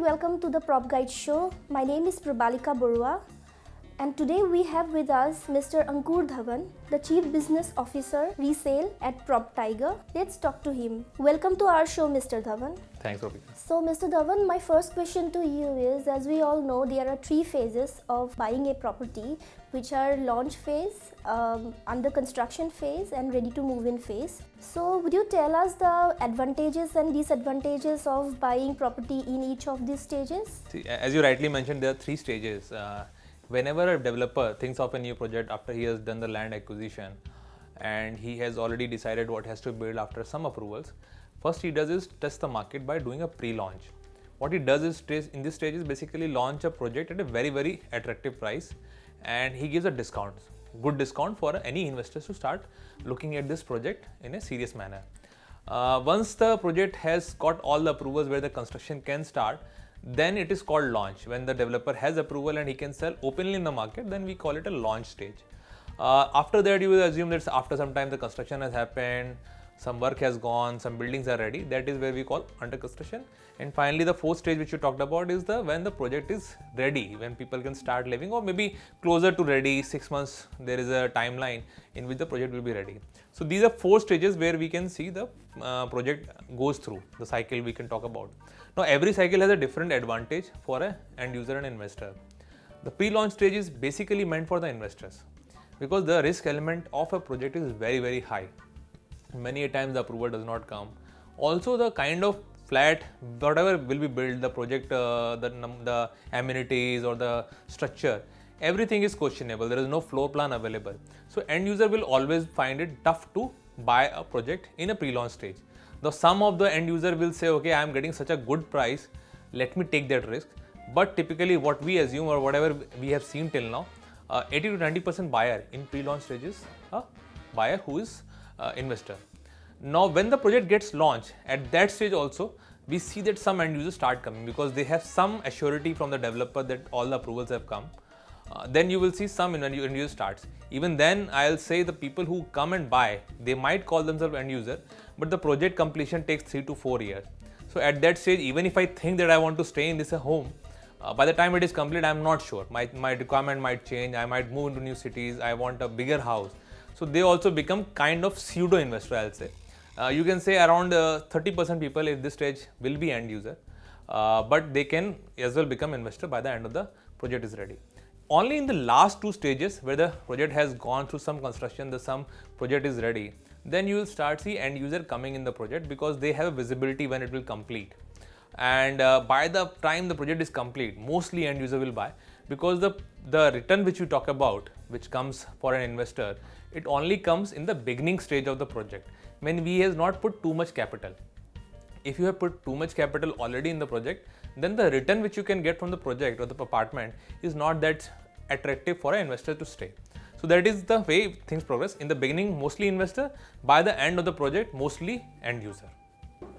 and welcome to the Prop Guide Show. My name is Prabalika Barua, and today we have with us Mr. Ankur Dhawan, the Chief Business Officer Resale at Prop Tiger. Let's talk to him. Welcome to our show, Mr. Dhawan. Thanks, Robi. So, Mr. Dhawan, my first question to you is, as we all know, there are three phases of buying a property, which are launch phase, under construction phase, and ready to move in phase. So, would you tell us the advantages and disadvantages of buying property in each of these stages? See, as you rightly mentioned, there are three stages. Whenever a developer thinks of a new project after he has done the land acquisition and he has already decided what has to build after some approvals, first he does is test the market by doing a pre-launch. What he does is in this stage is basically launch a project at a very, very attractive price, and he gives a discount, good discount for any investors to start looking at this project in a serious manner. Once the project has got all the approvals where the construction can start, then it is called launch. When the developer has approval and he can sell openly in the market, then we call it a launch stage. After that, you will assume that after some time the construction has happened, some work has gone, some buildings are ready. That is where we call under construction. And finally, the fourth stage which you talked about is when the project is ready, when people can start living, or maybe closer to ready. 6 months there is a timeline in which the project will be ready. So these are four stages where we can see the project goes through the cycle we can talk about. Now every cycle has a different advantage for an end user and investor. The pre-launch stage is basically meant for the investors because the risk element of a project is very, very high. Many a times the approval does not come. Also, the kind of flat, whatever will be built, the project, the amenities or the structure, everything is questionable. There is no floor plan available. So end user will always find it tough to buy a project in a pre-launch stage. Though some of the end user will say, okay, I am getting such a good price, let me take that risk. But typically what we assume or whatever we have seen till now, 80 to 90% buyer in pre-launch stages, a buyer who is investor. Now when the project gets launched, at that stage also we see that some end users start coming because they have some assurity from the developer that all the approvals have come. Then you will see some end user starts. Even then I'll say the people who come and buy, they might call themselves end user, but the project completion takes 3 to 4 years. So at that stage, even if I think that I want to stay in this home, by the time it is complete, I'm not sure. My requirement might change. I might move into new cities. I want a bigger house. So they also become kind of pseudo investor, I'll say. You can say around 30% people at this stage will be end user, but they can as well become investor by the end of the project is ready. Only in the last two stages where the project has gone through some construction, some project is ready, then you will start see end user coming in the project because they have a visibility when it will complete. And by the time the project is complete, mostly end user will buy because the return which you talk about, which comes for an investor, it only comes in the beginning stage of the project when we has not put too much capital. If you have put too much capital already in the project, then the return which you can get from the project or the apartment is not that attractive for an investor to stay. So that is the way things progress. In the beginning, mostly investor. By the end of the project, mostly end user.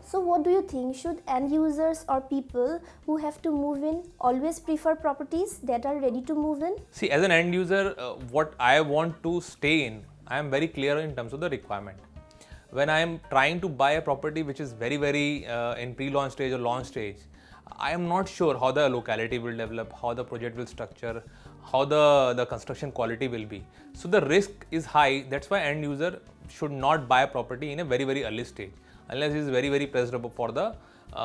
So what do you think? Should end users or people who have to move in always prefer properties that are ready to move in? See, as an end user, what I want to stay in, I am very clear in terms of the requirement. When I am trying to buy a property which is very, very in pre-launch stage or launch stage, I am not sure how the locality will develop, how the project will structure, how the construction quality will be. So the risk is high. That's why end user should not buy a property in a very, very early stage unless he is very, very pressed up for the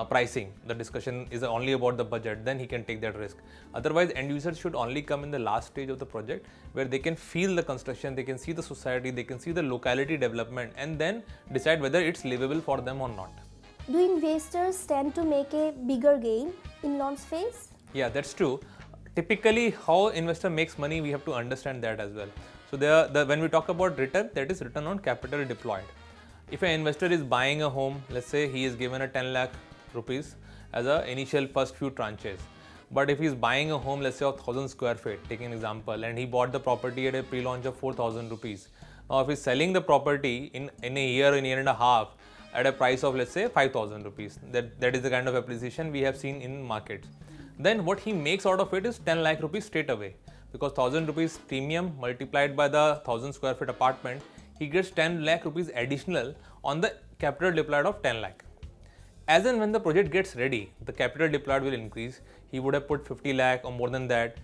pricing. The discussion is only about the budget, then he can take that risk. Otherwise, end users should only come in the last stage of the project where they can feel the construction, they can see the society, they can see the locality development, and then decide whether it's livable for them or not. Do investors tend to make a bigger gain in launch phase? Yeah, that's true. Typically, how investor makes money, we have to understand that as well. So when we talk about return, that is return on capital deployed. If an investor is buying a home, let's say he is given a 10 lakh rupees as an initial first few tranches. But if he is buying a home, let's say of 1000 square feet, taking an example, and he bought the property at a pre-launch of 4000 rupees. Now, if he's selling the property in a year and a half at a price of, let's say, 5000 rupees, that is the kind of appreciation we have seen in markets. Then what he makes out of it is 10 lakh rupees straight away, because 1000 rupees premium multiplied by the 1000 square feet apartment, he gets 10 lakh rupees additional on the capital deployed of 10 lakh. As and when the project gets ready, the capital deployed will increase. He would have put 50 lakh or more than that.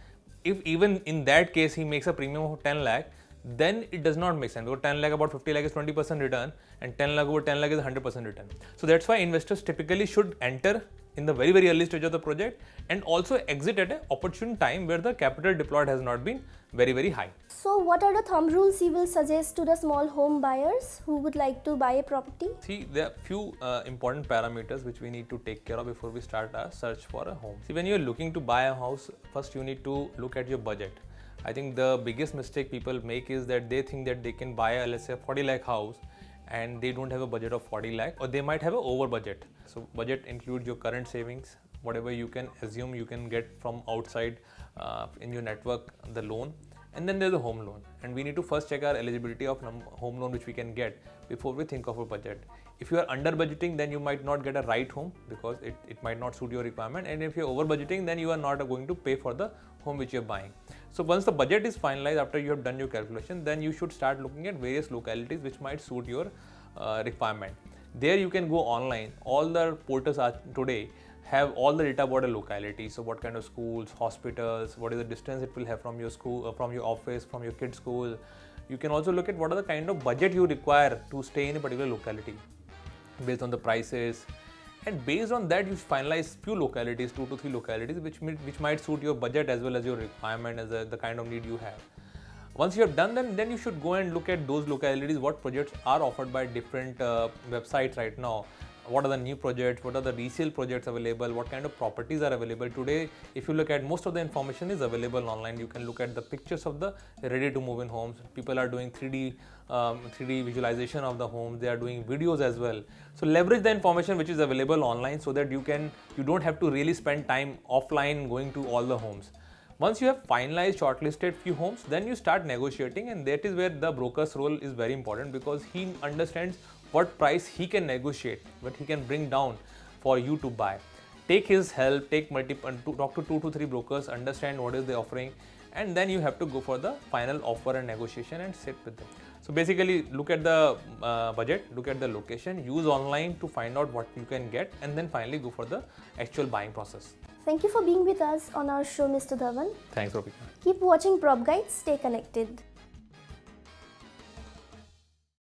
If even in that case he makes a premium of 10 lakh, then it does not make sense, because 10 lakh about 50 lakh is 20% return, and 10 lakh over 10 lakh is 100% return. So that's why investors typically should enter in the very, very early stage of the project and also exit at an opportune time where the capital deployed has not been very, very high. So what are the thumb rules you will suggest to the small home buyers who would like to buy a property? See, there are few important parameters which we need to take care of before we start our search for a home. See, when you're looking to buy a house, first you need to look at your budget. I think the biggest mistake people make is that they think that they can buy a, let's say, 40 lakh house and they don't have a budget of 40 lakh, or they might have an over budget. So budget includes your current savings, whatever you can assume you can get from outside in your network, the loan, and then there's a home loan. And we need to first check our eligibility of home loan which we can get before we think of a budget. If you are under budgeting, then you might not get a right home because it might not suit your requirement, and if you're over budgeting, then you are not going to pay for the home which you're buying. So once the budget is finalized, after you have done your calculation, then you should start looking at various localities which might suit your requirement. There you can go online. All the portals are today have all the data about a locality. So what kind of schools, hospitals, what is the distance it will have from your school, from your office, from your kid's school. You can also look at what are the kind of budget you require to stay in a particular locality based on the prices, and based on that you finalize few localities, 2 to 3 localities which might suit your budget as well as your requirement, as the kind of need you have. Once you have done that, then you should go and look at those localities, what projects are offered by different websites right now. What are the new projects, what are the resale projects available, what kind of properties are available today. If you look at, most of the information is available online. You can look at the pictures of the ready to move in homes. People are doing 3D visualization of the home. They are doing videos as well. So leverage the information which is available online so that you don't have to really spend time offline going to all the homes. Once you have finalized, shortlisted few homes, then you start negotiating, and that is where the broker's role is very important, because he understands what price he can negotiate, what he can bring down for you to buy. Take his help, talk to 2 to 3 brokers, understand what is the offering, and then you have to go for the final offer and negotiation and sit with them. So basically, look at the budget, look at the location, use online to find out what you can get, and then finally go for the actual buying process. Thank you for being with us on our show, Mr. Dhawan. Thanks, Ropika. Keep watching Prop Guide, stay connected.